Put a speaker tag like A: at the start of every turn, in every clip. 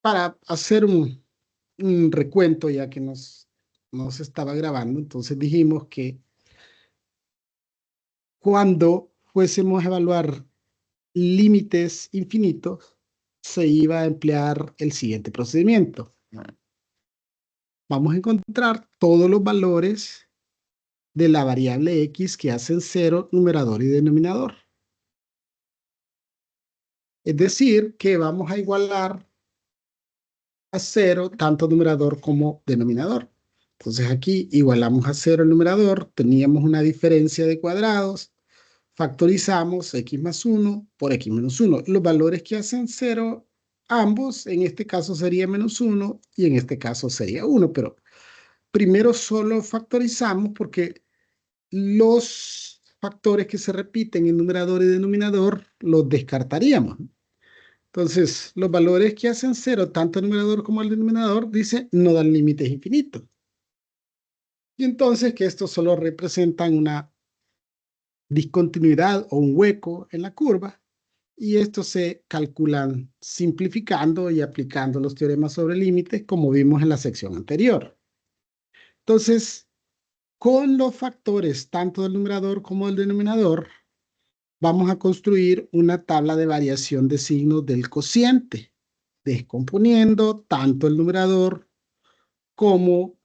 A: para hacer un recuento, ya que nos estaba grabando, entonces dijimos que cuando fuésemos a evaluar límites infinitos, se iba a emplear el siguiente procedimiento. Vamos a encontrar todos los valores de la variable x que hacen cero numerador y denominador. Es decir, que vamos a igualar a cero tanto numerador como denominador. Entonces aquí igualamos a cero el numerador, teníamos una diferencia de cuadrados, factorizamos x más 1 por x menos 1. Los valores que hacen 0, ambos, en este caso sería menos 1 y en este caso sería 1, pero primero solo factorizamos porque los factores que se repiten en numerador y denominador los descartaríamos. Entonces, los valores que hacen 0, tanto el numerador como el denominador, dice, no dan límites infinitos. Y entonces que estos solo representan una discontinuidad o un hueco en la curva, y estos se calculan simplificando y aplicando los teoremas sobre límites, como vimos en la sección anterior. Entonces, con los factores tanto del numerador como del denominador, vamos a construir una tabla de variación de signos del cociente, descomponiendo tanto el numerador como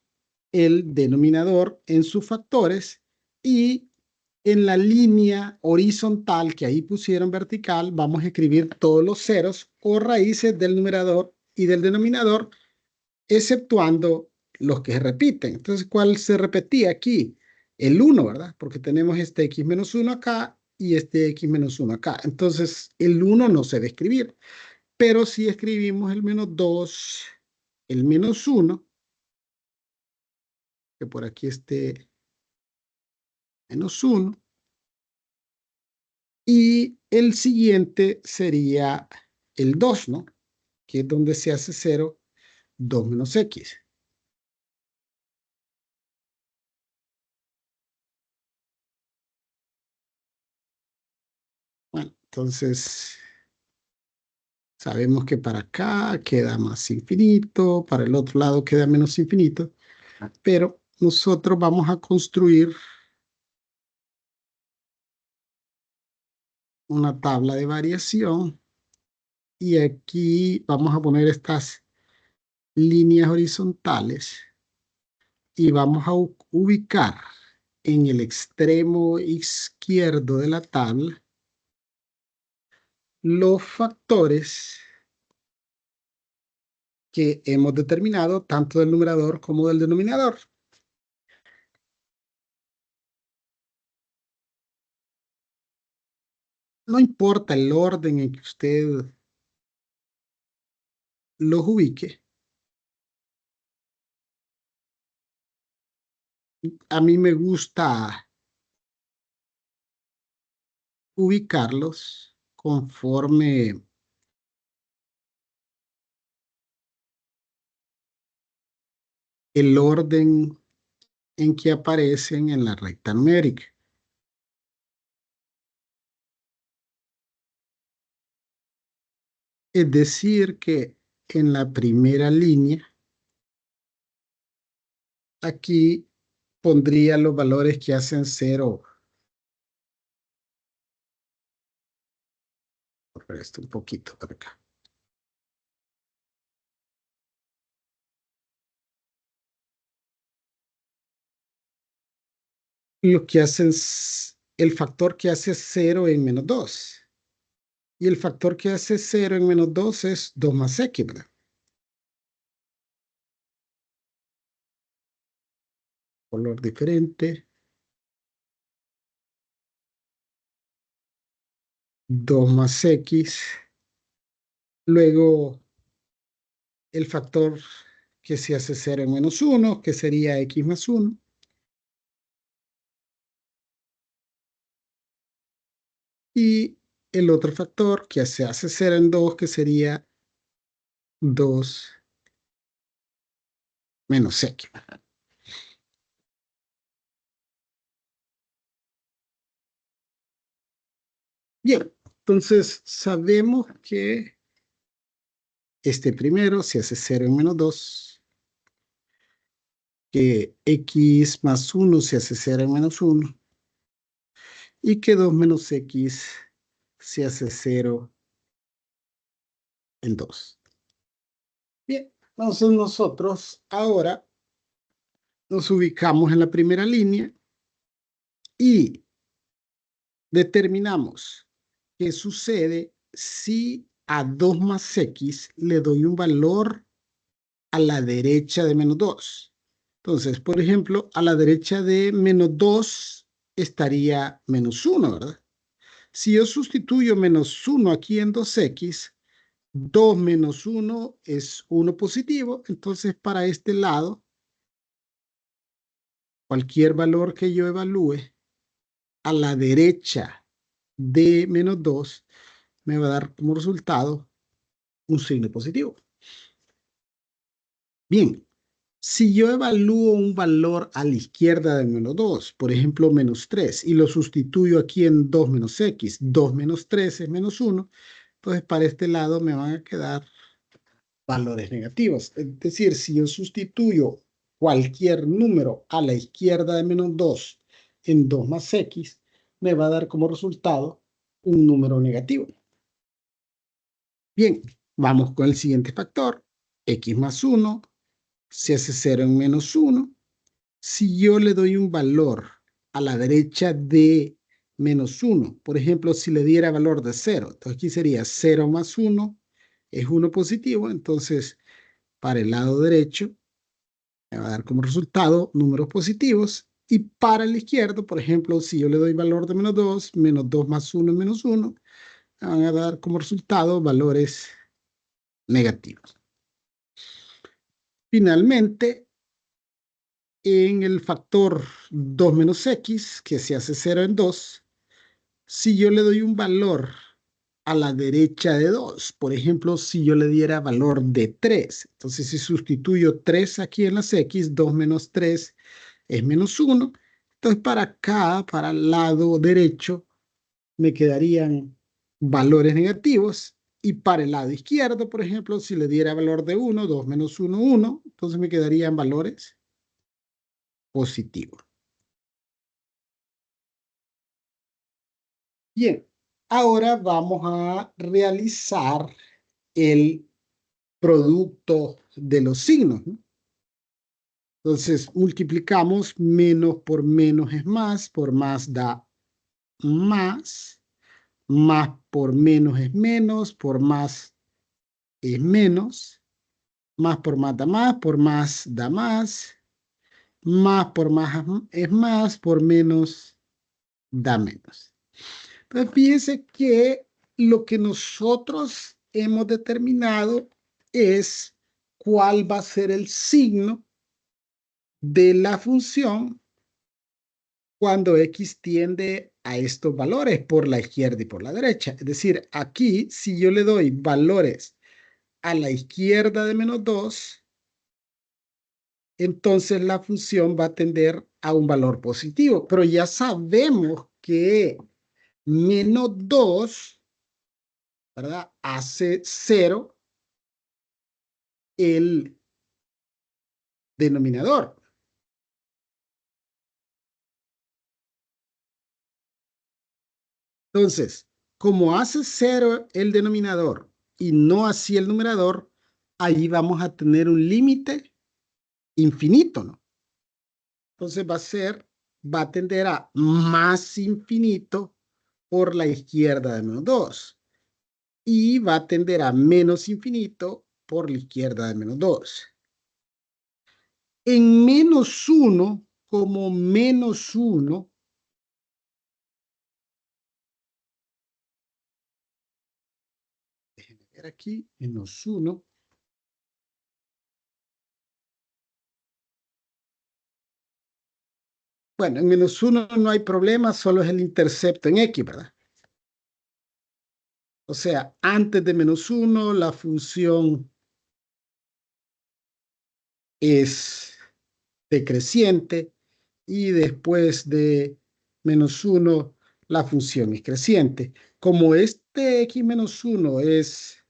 A: el denominador en sus factores, y en la línea horizontal que ahí pusieron vertical, vamos a escribir todos los ceros o raíces del numerador y del denominador, exceptuando los que se repiten. Entonces, ¿cuál se repetía aquí? El 1, ¿verdad? Porque tenemos este x menos 1 acá y este x menos 1 acá. Entonces, el 1 no se debe escribir, pero si escribimos el menos 2, el menos 1, que por aquí esté menos 1, y el siguiente sería el 2, ¿no? Que es donde se hace 0, 2 menos x. Bueno, entonces sabemos que para acá queda más infinito, para el otro lado queda menos infinito, pero nosotros vamos a construir una tabla de variación y aquí vamos a poner estas líneas horizontales y vamos a ubicar en el extremo izquierdo de la tabla los factores que hemos determinado tanto del numerador como del denominador. No importa el orden en que usted los ubique. A mí me gusta ubicarlos conforme el orden en que aparecen en la recta numérica. Es decir, que en la primera línea, aquí pondría los valores que hacen 0. Por esto un poquito para acá. Lo que hacen el factor que hace 0 en menos 2. Y el factor que hace 0 en menos 2 es 2 más x, ¿verdad? Color diferente. 2 más x. Luego el factor que se hace 0 en menos 1, que sería x más 1. Y el otro factor que se hace 0 en 2, que sería 2 menos x. Bien, entonces sabemos que este primero se hace 0 en menos 2, que x más 1 se hace 0 en menos 1, y que 2 menos x se hace 0 en 2. Bien, entonces nosotros ahora nos ubicamos en la primera línea y determinamos qué sucede si a 2 más x le doy un valor a la derecha de menos 2. Entonces, por ejemplo, a la derecha de menos 2 estaría menos 1, ¿verdad? Si yo sustituyo menos 1 aquí en 2x, 2 menos 1 es 1 positivo, entonces para este lado, cualquier valor que yo evalúe a la derecha de menos 2 me va a dar como resultado un signo positivo. Bien, si yo evalúo un valor a la izquierda de menos 2, por ejemplo, menos 3, y lo sustituyo aquí en 2 menos x, 2 menos 3 es menos 1, entonces para este lado me van a quedar valores negativos. Es decir, si yo sustituyo cualquier número a la izquierda de menos 2 en 2 más x, me va a dar como resultado un número negativo. Bien, vamos con el siguiente factor. X más 1 se hace 0 en menos 1. Si yo le doy un valor a la derecha de menos 1, por ejemplo, si le diera valor de 0, entonces aquí sería 0 más 1 es 1 positivo, entonces para el lado derecho me va a dar como resultado números positivos, y para el izquierdo, por ejemplo, si yo le doy valor de menos 2 más 1 es menos 1, me van a dar como resultado valores negativos. Finalmente, en el factor 2 menos x, que se hace 0 en 2, si yo le doy un valor a la derecha de 2, por ejemplo, si yo le diera valor de 3, entonces si sustituyo 3 aquí en las x, 2 menos 3 es menos 1, entonces para acá, para el lado derecho, me quedarían valores negativos, y para el lado izquierdo, por ejemplo, si le diera valor de 1, 2 menos 1, 1, entonces me quedarían valores positivos. Bien, ahora vamos a realizar el producto de los signos, ¿no? Entonces, multiplicamos menos por menos es más, por más da más por menos es menos, por más es menos, más por más da más, por más da más por más es más, por menos da menos. Entonces, fíjense que lo que nosotros hemos determinado es cuál va a ser el signo de la función cuando x tiende a estos valores por la izquierda y por la derecha. Es decir, aquí, si yo le doy valores a la izquierda de menos 2, entonces la función va a tender a un valor positivo. Pero ya sabemos que menos 2, ¿verdad?, hace 0 el denominador. Entonces, como hace 0 el denominador y no así el numerador, ahí vamos a tener un límite infinito, ¿no? Entonces va a tender a más infinito por la izquierda de menos 2 y va a tender a menos infinito por la izquierda de menos 2. En menos 1, como menos 1, déjenme ver aquí, menos 1. Bueno, en menos 1 no hay problema, solo es el intercepto en x, ¿verdad? O sea, antes de menos 1, la función es decreciente, y después de menos 1, la función es creciente. Como este x menos 1 es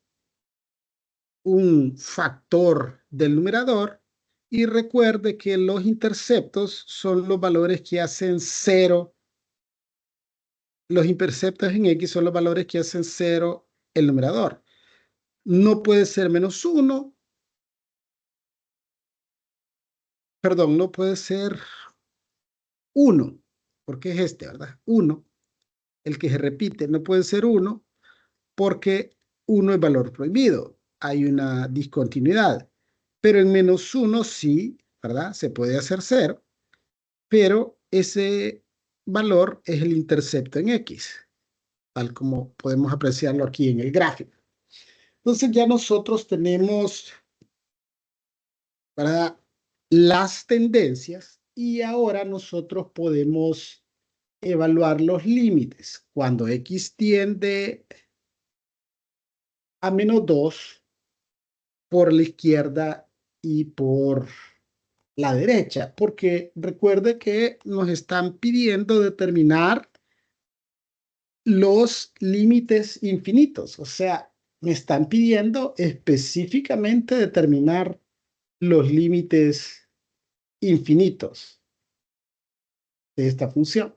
A: un factor del numerador y recuerde que los interceptos son los valores que hacen cero. Los interceptos en X son los valores que hacen cero el numerador. No puede ser menos 1, perdón, no puede ser 1, porque es este, ¿verdad? 1, el que se repite, no puede ser 1 porque 1 es valor prohibido. Hay una discontinuidad. Pero en menos 1 sí, ¿verdad? Se puede hacer 0, pero ese valor es el intercepto en X, tal como podemos apreciarlo aquí en el gráfico. Entonces ya nosotros tenemos, ¿verdad?, las tendencias y ahora nosotros podemos evaluar los límites. Cuando X tiende a menos 2 por la izquierda y por la derecha, porque recuerde que nos están pidiendo determinar los límites infinitos, o sea, me están pidiendo específicamente determinar los límites infinitos de esta función.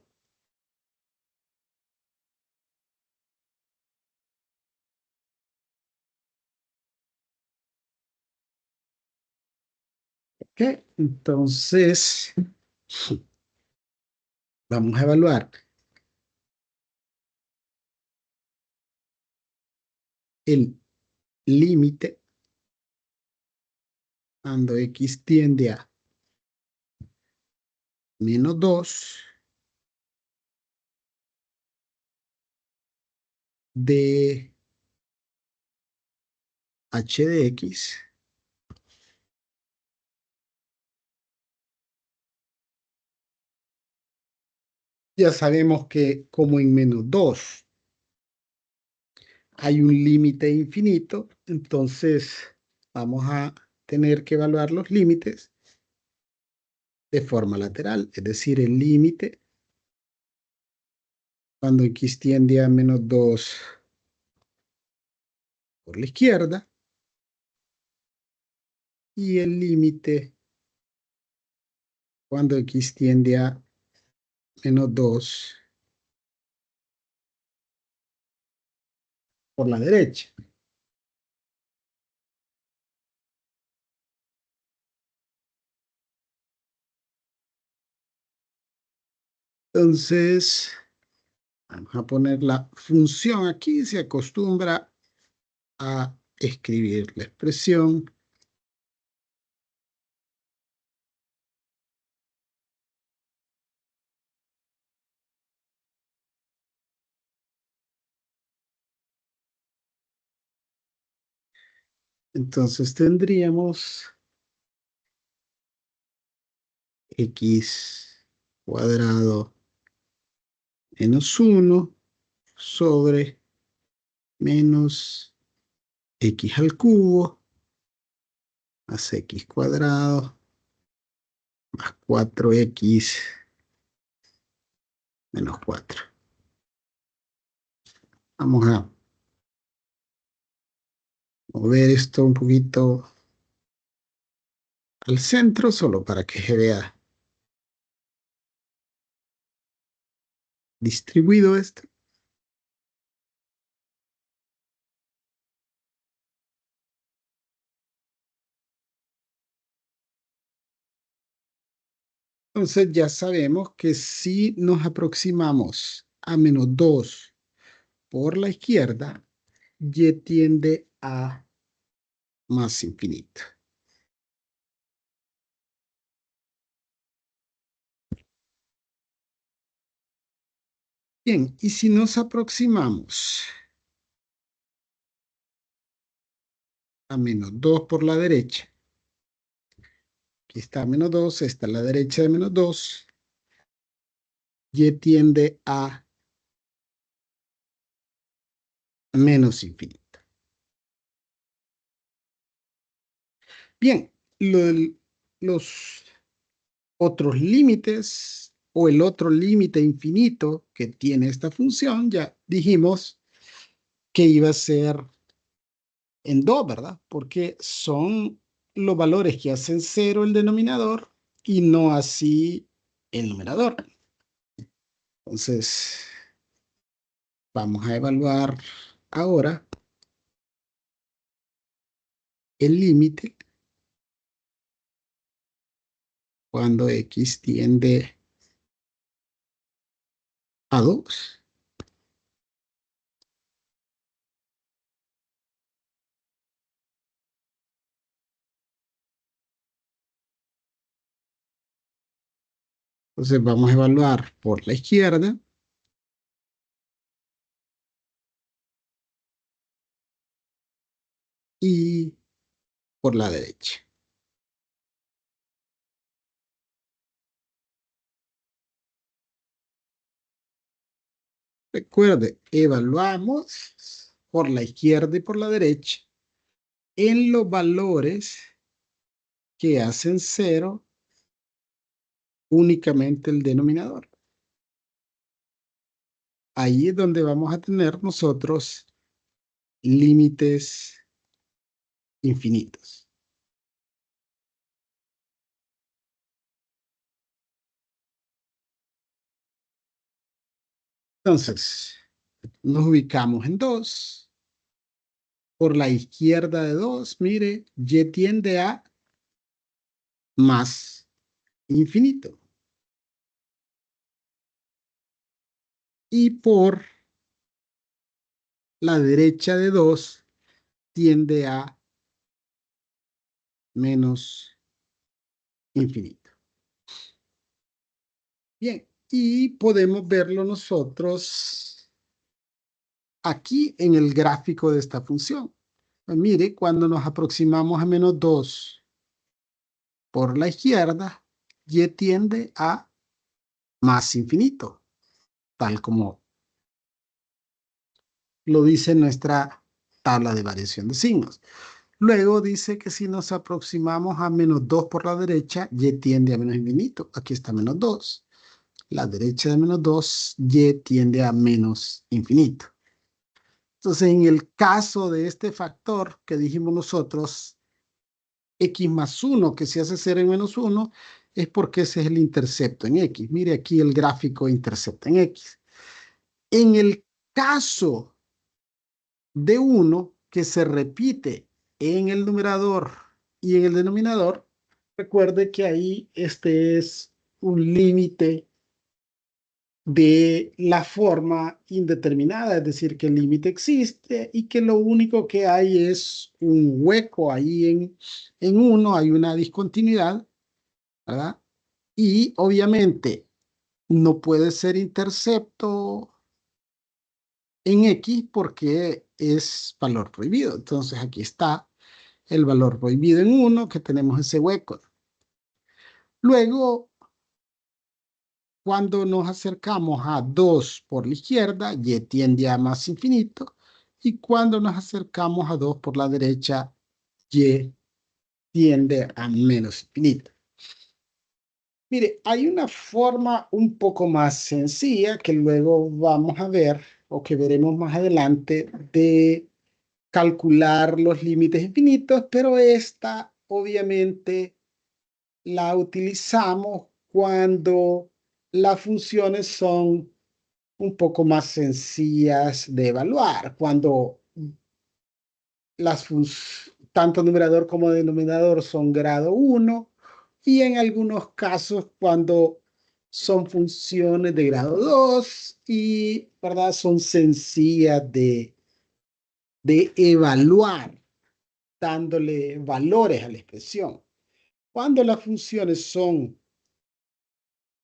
A: ¿Ok? Entonces, vamos a evaluar el límite cuando X tiende a menos 2 de h de X ya sabemos que como en menos 2 hay un límite infinito, entonces vamos a tener que evaluar los límites de forma lateral, es decir, el límite cuando X tiende a menos 2 por la izquierda y el límite cuando X tiende a menos 2 por la derecha. Entonces, vamos a poner la función aquí, se acostumbra a escribir la expresión entonces tendríamos X cuadrado menos 1 sobre menos X al cubo más X cuadrado más 4X menos 4. Vamos a mover esto un poquito al centro solo para que se vea distribuido esto. Entonces ya sabemos que si nos aproximamos a menos 2 por la izquierda, Y tiende a más infinito. Bien, y si nos aproximamos a menos 2 por la derecha, aquí está menos 2, esta es la derecha de menos 2, Y tiende a menos infinito. Bien, los otros límites o el otro límite infinito que tiene esta función, ya dijimos que iba a ser en 2, ¿verdad? Porque son los valores que hacen cero el denominador y no así el numerador. Entonces, vamos a evaluar ahora el límite cuando x tiende a 2. Entonces vamos a evaluar por la izquierda y por la derecha. Recuerde, evaluamos por la izquierda y por la derecha en los valores que hacen cero únicamente el denominador. Ahí es donde vamos a tener nosotros límites infinitos. Entonces, nos ubicamos en 2. Por la izquierda de 2, mire, y tiende a más infinito. Y por la derecha de 2 tiende a menos infinito. Bien, y podemos verlo nosotros aquí en el gráfico de esta función. Pues mire, cuando nos aproximamos a menos 2 por la izquierda, y tiende a más infinito, tal como lo dice nuestra tabla de variación de signos. Luego dice que si nos aproximamos a menos 2 por la derecha, y tiende a menos infinito. Aquí está menos 2. La derecha de menos 2, y tiende a menos infinito. Entonces, en el caso de este factor que dijimos nosotros, x más 1, que se hace 0 en menos 1, es porque ese es el intercepto en x. Mire aquí el gráfico intercepto en x. En el caso de 1, que se repite en el numerador y en el denominador, recuerde que ahí este es un límite de la forma indeterminada, es decir, que el límite existe y que lo único que hay es un hueco ahí en 1, hay una discontinuidad, ¿verdad? Y obviamente no puede ser intercepto en X porque es valor prohibido. Entonces aquí está el valor prohibido en 1, que tenemos ese hueco. Luego, cuando nos acercamos a 2 por la izquierda, y tiende a más infinito. Y cuando nos acercamos a 2 por la derecha, y tiende a menos infinito. Mire, hay una forma un poco más sencilla que luego vamos a ver o que veremos más adelante de calcular los límites infinitos, pero esta obviamente la utilizamos cuando las funciones son un poco más sencillas de evaluar, cuando tanto numerador como denominador son grado 1 y en algunos casos cuando son funciones de grado 2 y, ¿verdad? Son sencillas de evaluar dándole valores a la expresión. Cuando las funciones son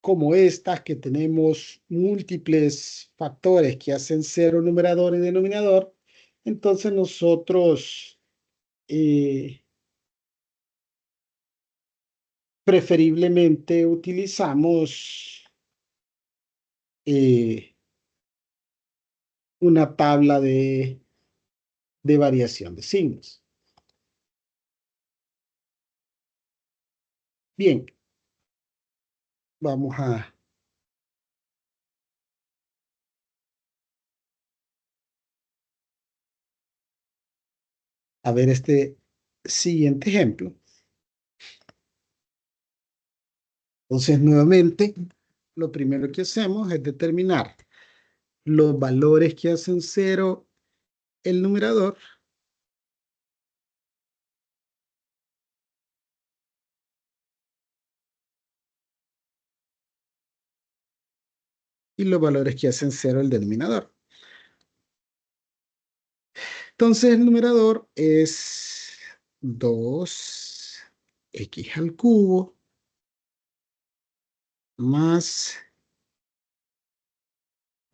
A: como estas, que tenemos múltiples factores que hacen cero numerador y denominador, entonces nosotros preferiblemente utilizamos eh, una tabla de variación de signos. Bien, vamos a ver este siguiente ejemplo. Entonces, nuevamente, lo primero que hacemos es determinar los valores que hacen cero el numerador y los valores que hacen cero el denominador. Entonces, el numerador es 2x al cubo más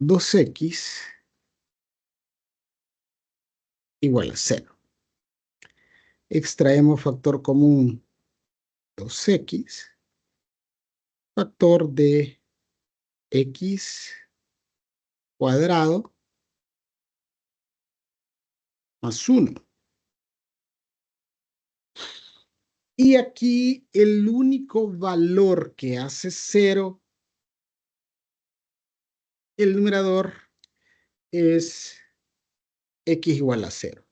A: 2x igual a 0. Extraemos factor común 2x, factor de x cuadrado más 1. Y aquí el único valor que hace 0 el numerador es x igual a 0.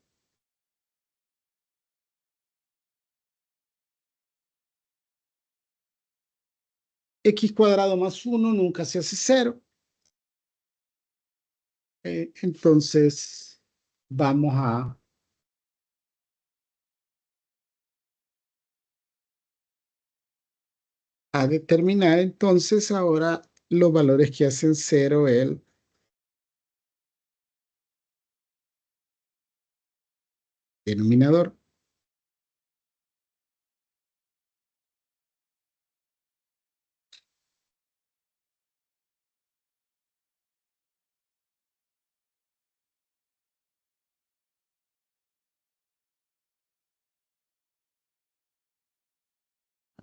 A: X cuadrado más 1 nunca se hace 0. Entonces, vamos a determinar entonces ahora los valores que hacen 0 el denominador.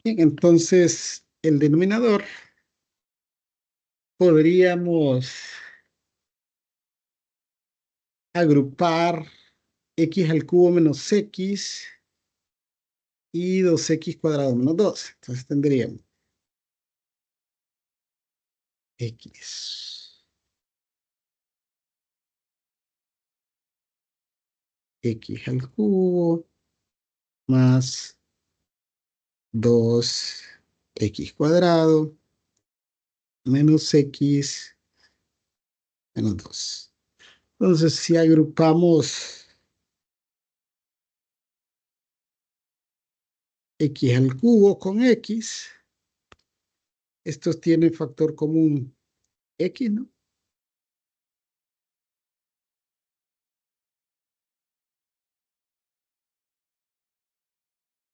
A: Bien, entonces, el denominador podríamos agrupar x al cubo menos x y 2x cuadrado menos 2. Entonces tendríamos x al cubo más 2x cuadrado menos x menos 2. Entonces, si agrupamos x al cubo con x, estos tienen factor común x, ¿no?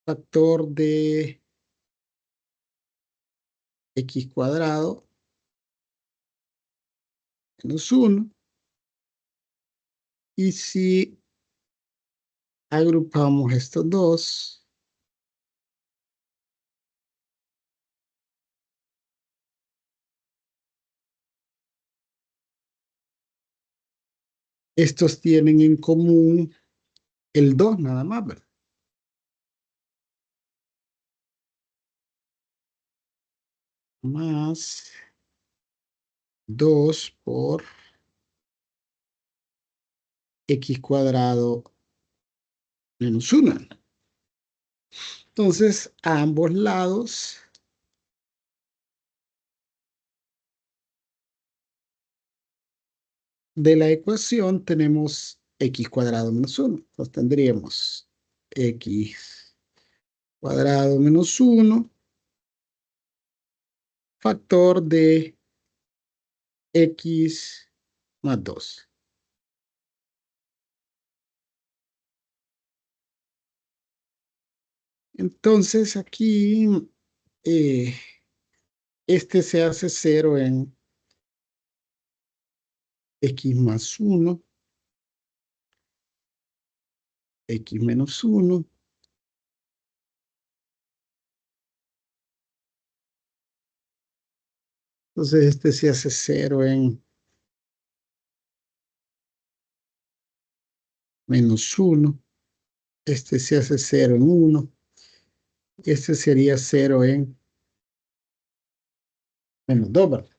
A: Factor de x cuadrado menos 1. Y si agrupamos estos dos, estos tienen en común el 2 nada más, ¿verdad? Más 2 por x cuadrado menos 1. Entonces, a ambos lados de la ecuación tenemos x cuadrado menos 1. Entonces tendríamos x cuadrado menos 1, factor de x más 2. Entonces aquí eh, este se hace 0 en x más 1, x menos 1. Entonces este se hace 0 en menos 1. Este se hace 0 en 1. Este sería 0 en menos 2, ¿verdad?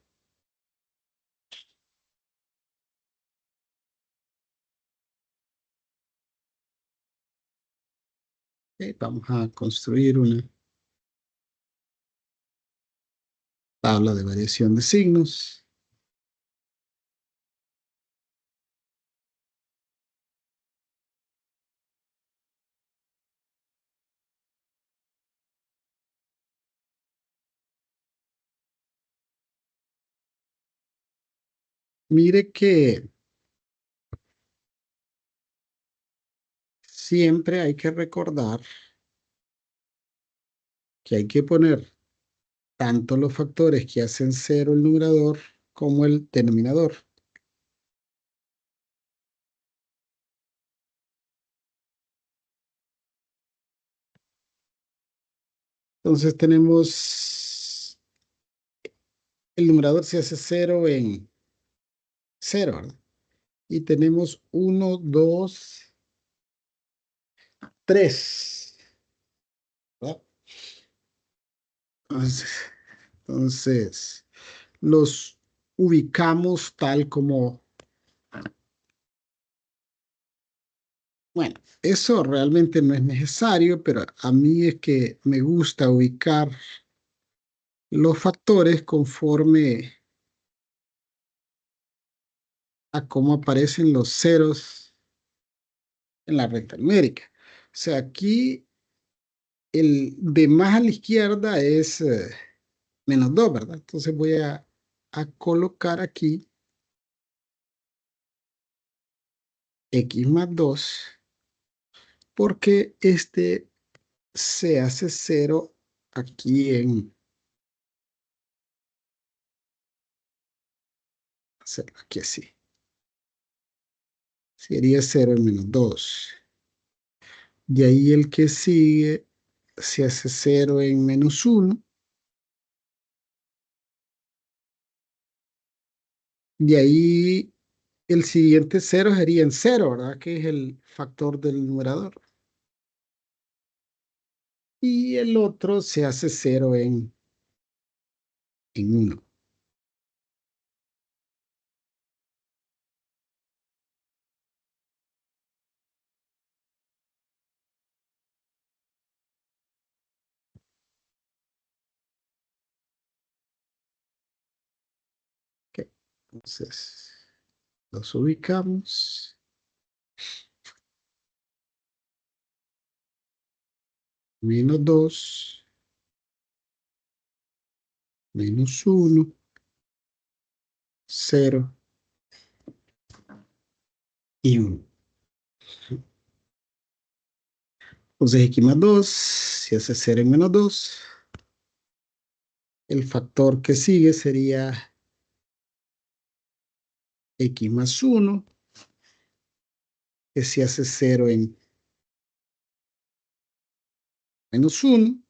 A: Vamos a construir una tabla de variación de signos. Mire que siempre hay que recordar que hay que poner tanto los factores que hacen cero el numerador como el denominador. Entonces tenemos, el numerador se hace cero en cero, ¿verdad? Y tenemos uno, dos, tres, ¿verdad? Entonces, entonces, los ubicamos tal como, bueno, eso realmente no es necesario, pero a mí es que me gusta ubicar los factores conforme a cómo aparecen los ceros en la recta numérica. O sea, aquí el de más a la izquierda es menos 2, ¿verdad? Entonces voy a colocar aquí x más 2 porque este se hace cero aquí aquí así. Sería cero en menos 2. De ahí el que sigue se hace cero en menos 1. De ahí el siguiente cero sería en cero, ¿verdad? Que es el factor del numerador. Y el otro se hace cero en 1. Ok, entonces los ubicamos. Menos 2, menos 1, 0 y 1. Entonces x más 2 se hace 0 en menos 2. El factor que sigue sería x más 1, que se hace 0 en menos 1.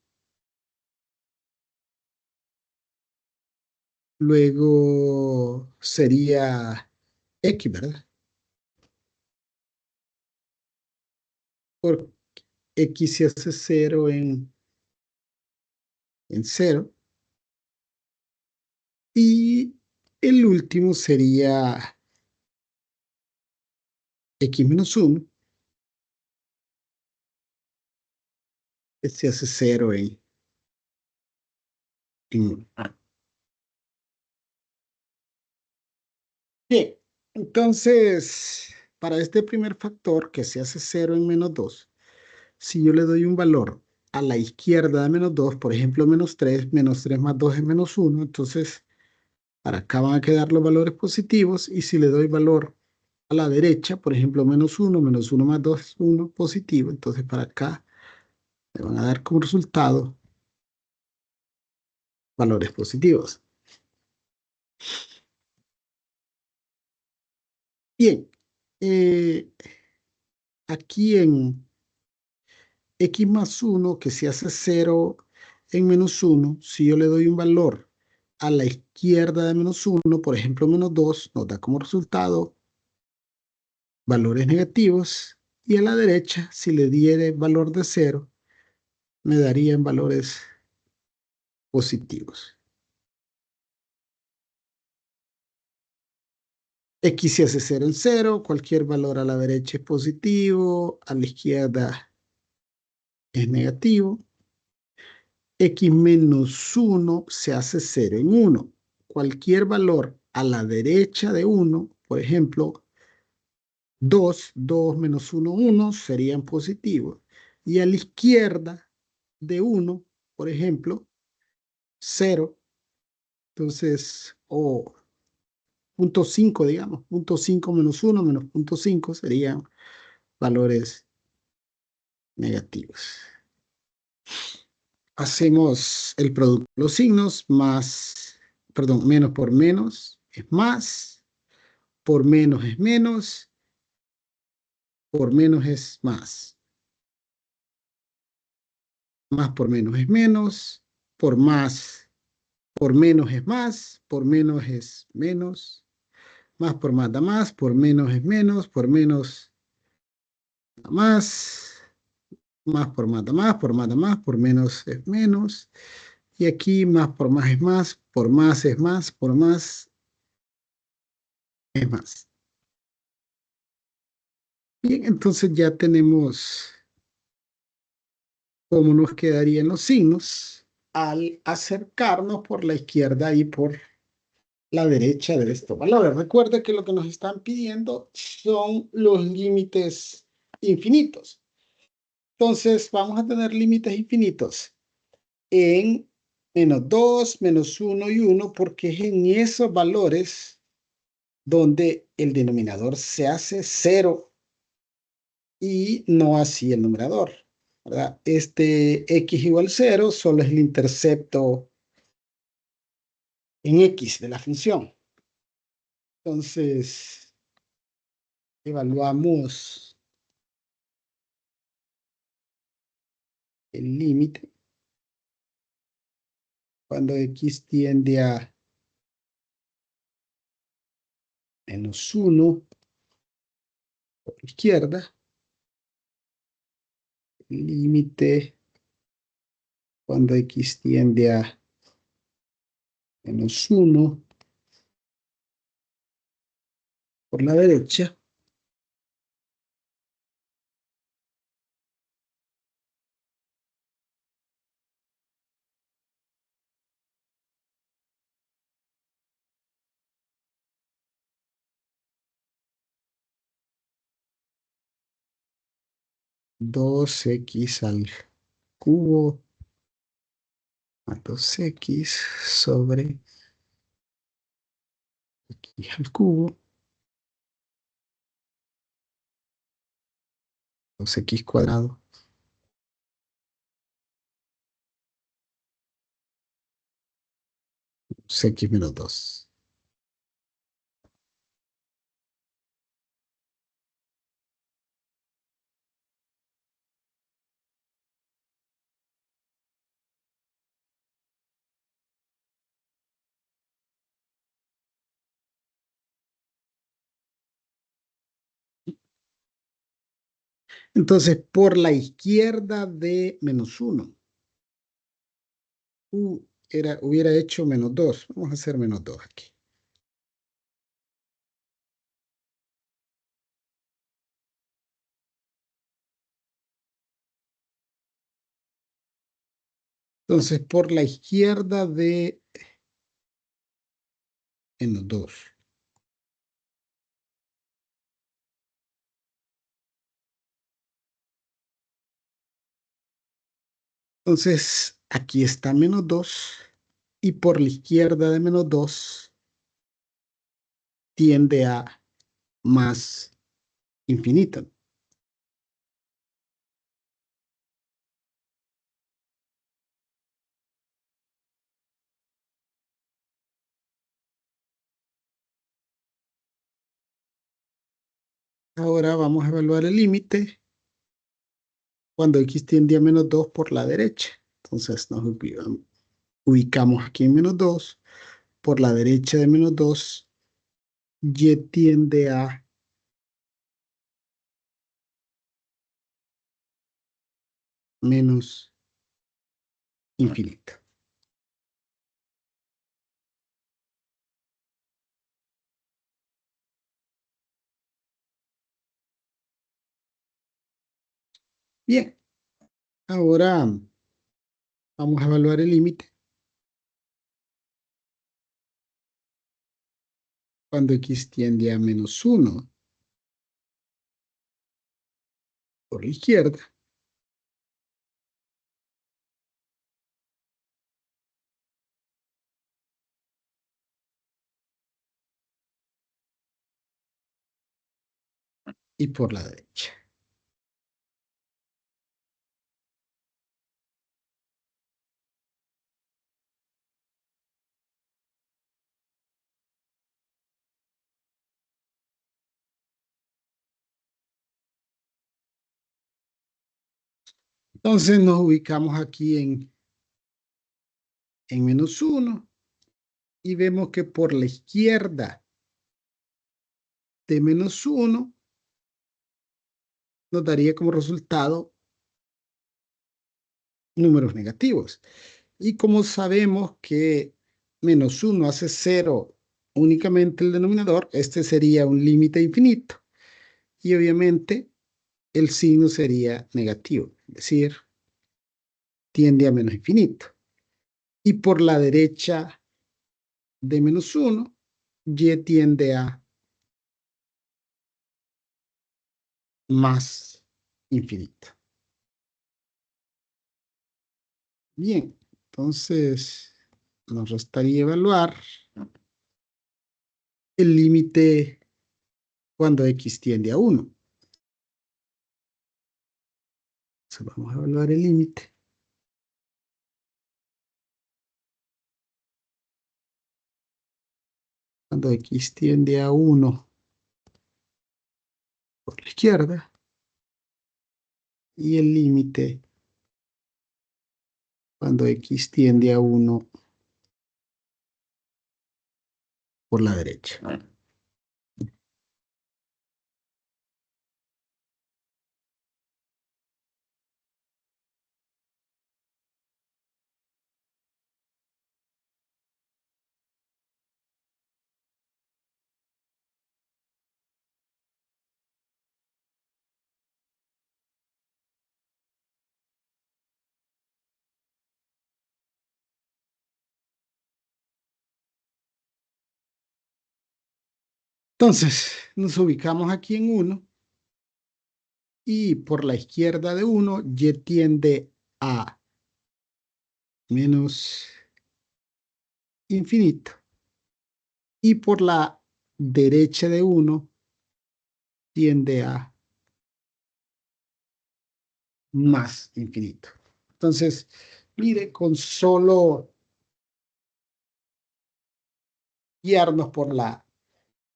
A: Luego sería x, ¿verdad? Por x se hace 0 en 0. Y el último sería x menos 1, que se hace 0 en 1. Bien, entonces, para este primer factor que se hace 0 en menos 2, si yo le doy un valor a la izquierda de menos 2, por ejemplo, menos 3 más 2 es menos 1, entonces para acá van a quedar los valores positivos, y si le doy valor a la derecha, por ejemplo, menos uno más 2 es 1 positivo, entonces para acá me van a dar como resultado valores positivos. Bien, eh, aquí en x más 1, que se hace 0 en menos 1, si yo le doy un valor a la izquierda de menos 1, por ejemplo, menos 2, nos da como resultado valores negativos, y a la derecha, si le diere valor de 0, me darían valores positivos. X se hace 0 en 0, cualquier valor a la derecha es positivo, a la izquierda es negativo. X menos 1 se hace 0 en 1. Cualquier valor a la derecha de 1, por ejemplo, 2 menos 1, 1, serían positivos. Y a la izquierda de 1, por ejemplo, 0. Entonces, o 0.5, digamos, 0.5 menos 1 menos 0.5 serían valores negativos. Hacemos el producto de los signos, más, perdón, menos por menos es más, por menos es menos, por menos es más por menos es menos, por más, por menos es más, por menos es menos, más por más da más, por menos es menos, por menos da más por más da más, por más da más, por menos es menos, y aquí más por más es más, por más es más, por más es más. Bien, entonces ya tenemos cómo nos quedarían los signos al acercarnos por la izquierda y por la derecha de estos valores. Recuerde que lo que nos están pidiendo son los límites infinitos. Entonces vamos a tener límites infinitos en menos 2, menos 1 y 1, porque es en esos valores donde el denominador se hace 0 y no así el numerador, ¿verdad? Este x igual 0 solo es el intercepto en x de la función. Entonces, evaluamos el límite cuando x tiende a menos 1 por la izquierda, el límite cuando x tiende a menos 1 por la derecha, dos x al cubo más 2x sobre x al cubo, 2x cuadrado, 2x menos 2. Entonces, por la izquierda de menos 1, hubiera hecho menos 2. Vamos a hacer menos 2 aquí. Entonces, por la izquierda de menos 2. Entonces, aquí está menos 2 y por la izquierda de menos 2 tiende a más infinito. Ahora vamos a evaluar el límite cuando x tiende a menos 2 por la derecha. Entonces nos ubicamos aquí en menos 2. Por la derecha de menos 2, y tiende a menos infinito. Bien, Ahora vamos a evaluar el límite cuando x tiende a -1 por la izquierda y por la derecha. Entonces nos ubicamos aquí en -1 y vemos que por la izquierda de -1 nos daría como resultado números negativos. Y como sabemos que -1 hace 0 únicamente el denominador, este sería un límite infinito. Y obviamente el signo sería negativo, es decir, tiende a menos infinito. Y por la derecha de -1, y tiende a más infinito. Bien, entonces nos restaría evaluar el límite cuando x tiende a 1. Entonces vamos a evaluar el límite cuando x tiende a 1 por la izquierda y el límite cuando x tiende a 1 por la derecha. Entonces nos ubicamos aquí en 1 y por la izquierda de 1 y tiende a menos infinito y por la derecha de 1 tiende a más infinito. Entonces, mire, con solo guiarnos por la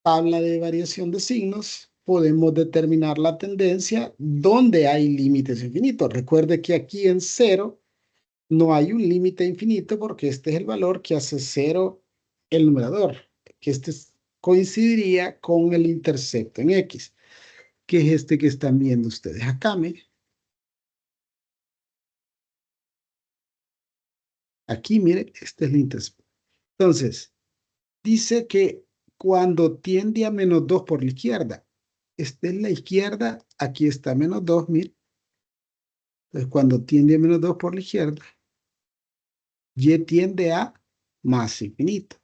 A: tabla de variación de signos, podemos determinar la tendencia donde hay límites infinitos. Recuerde que aquí en 0 no hay un límite infinito porque este es el valor que hace 0 el numerador, que coincidiría con el intercepto en x, que es este que están viendo ustedes acá. Mire. Aquí, mire, este es el intercepto. Entonces, dice que cuando tiende a -2 por la izquierda, esta es la izquierda, aquí está -2, mire. Entonces, cuando tiende a -2 por la izquierda, y tiende a más infinito.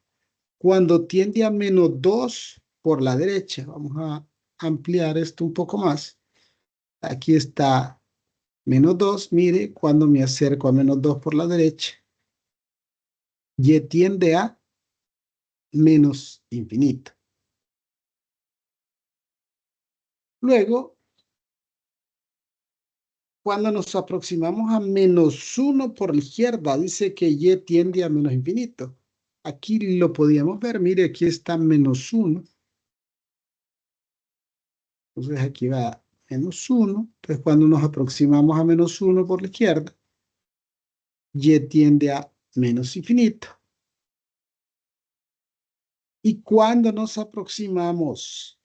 A: Cuando tiende a -2 por la derecha, vamos a ampliar esto un poco más. Aquí está -2, mire, cuando me acerco a -2 por la derecha, y tiende a menos infinito. Luego, cuando nos aproximamos a -1 por la izquierda, dice que y tiende a menos infinito. Aquí lo podíamos ver, mire, aquí está -1. Entonces aquí va -1. Entonces cuando nos aproximamos a -1 por la izquierda, y tiende a menos infinito. Y cuando nos aproximamos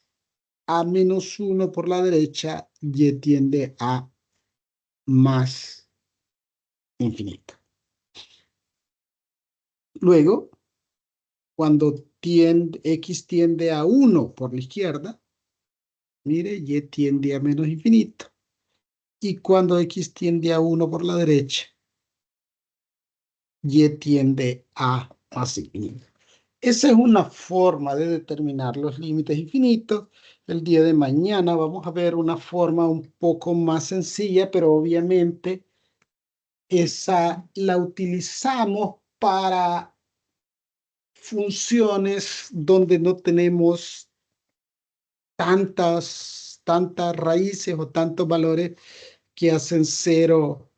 A: a -1 por la derecha, y tiende a más infinito. Luego, cuando x tiende a 1 por la izquierda, mire, y tiende a menos infinito. Y cuando X tiende a 1 por la derecha, Y tiende a más infinito. Esa es una forma de determinar los límites infinitos. El día de mañana vamos a ver una forma un poco más sencilla, pero obviamente esa la utilizamos para funciones donde no tenemos tantas raíces o tantos valores que hacen cero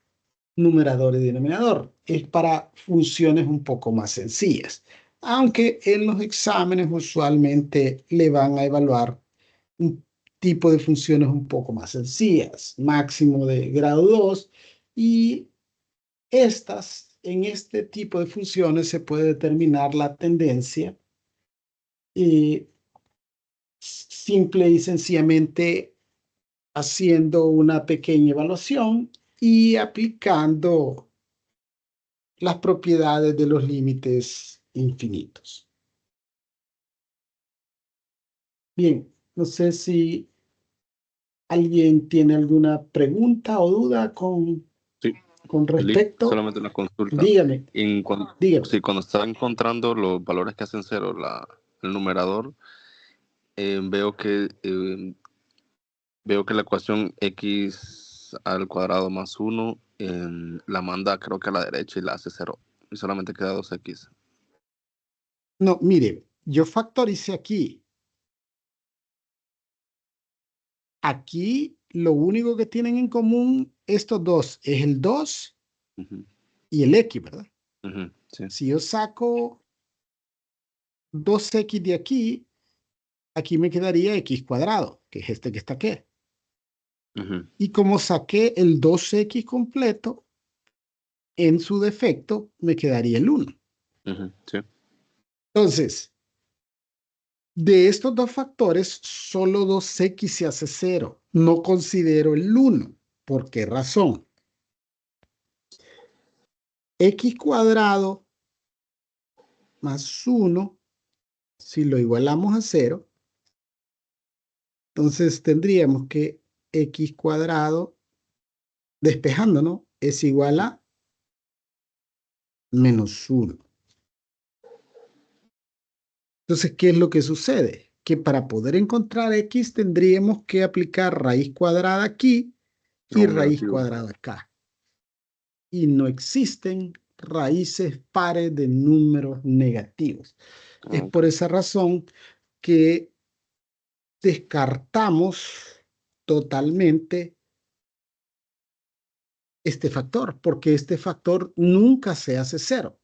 A: numerador y denominador. Es para funciones un poco más sencillas, aunque en los exámenes usualmente le van a evaluar un tipo de funciones un poco más sencillas, máximo de grado 2, y en este tipo de funciones se puede determinar la tendencia y simple y sencillamente haciendo una pequeña evaluación y aplicando las propiedades de los límites infinitos. Bien, no sé si alguien tiene alguna pregunta o duda
B: Sí,
A: con
B: Eli,
A: respecto.
B: solamente una consulta.
A: Dígame, dígame.
B: Sí, cuando está encontrando los valores que hacen cero, el numerador, veo que la ecuación x al cuadrado más 1 la manda creo que a la derecha y la hace cero. Y solamente queda 2x.
A: No, mire, yo factoricé aquí. Aquí lo único que tienen en común estos dos es el 2
B: Uh-huh.
A: y el x, ¿verdad?
B: Uh-huh. Sí.
A: Si yo saco 2x de aquí me quedaría x cuadrado, que es este que está aquí.
B: Uh-huh.
A: Y como saqué el 2x completo, en su defecto me quedaría el 1.
B: Uh-huh. Sí.
A: Entonces, de estos dos factores, solo 2x se hace 0. No considero el 1. ¿Por qué razón? X cuadrado más 1, si lo igualamos a 0, entonces tendríamos que x cuadrado, despejándonos, es igual a menos 1. Entonces, ¿qué es lo que sucede? Que para poder encontrar x tendríamos que aplicar raíz cuadrada aquí y
B: Un
A: raíz
B: negativo.
A: cuadrada acá. Y no existen raíces pares de números negativos. Es por
B: Okay.
A: esa razón que descartamos totalmente este factor, porque este factor nunca se hace cero.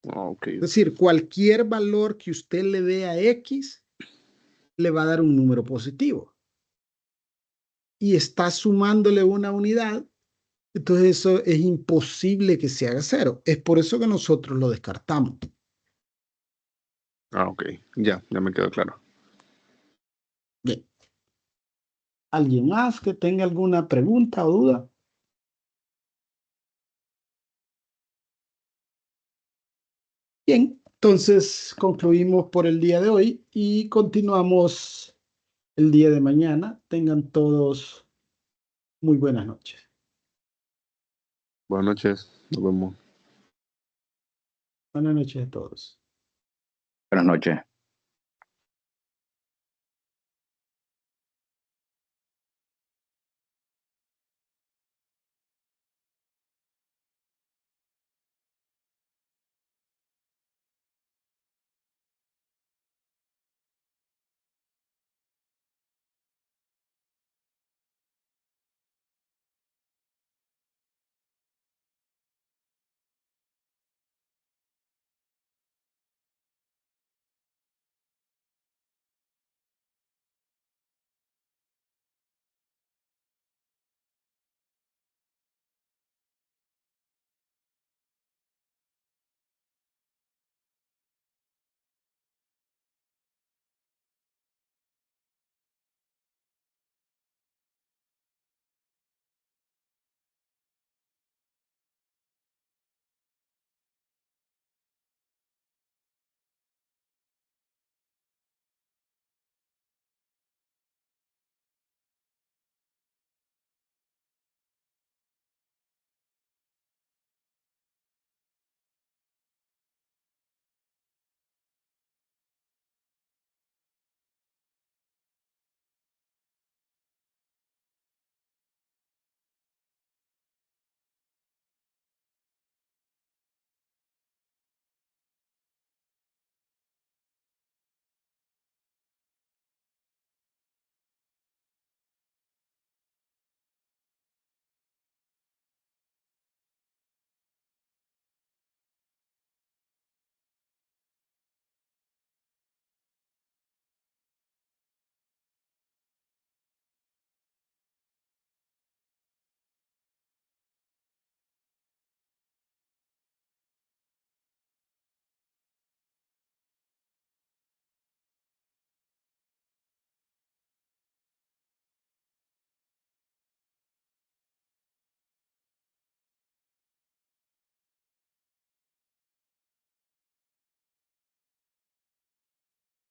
B: Okay.
A: Es decir, cualquier valor que usted le dé a x le va a dar un número positivo. Y está sumándole una unidad, entonces eso es imposible que se haga cero. Es por eso que nosotros lo descartamos.
B: Ok. Ya me quedó claro.
A: Bien. ¿Alguien más que tenga alguna pregunta o duda? Bien, entonces concluimos por el día de hoy y continuamos el día de mañana. Tengan todos muy buenas noches.
B: Buenas noches. Nos vemos.
A: Buenas noches a todos.
C: Buenas noches.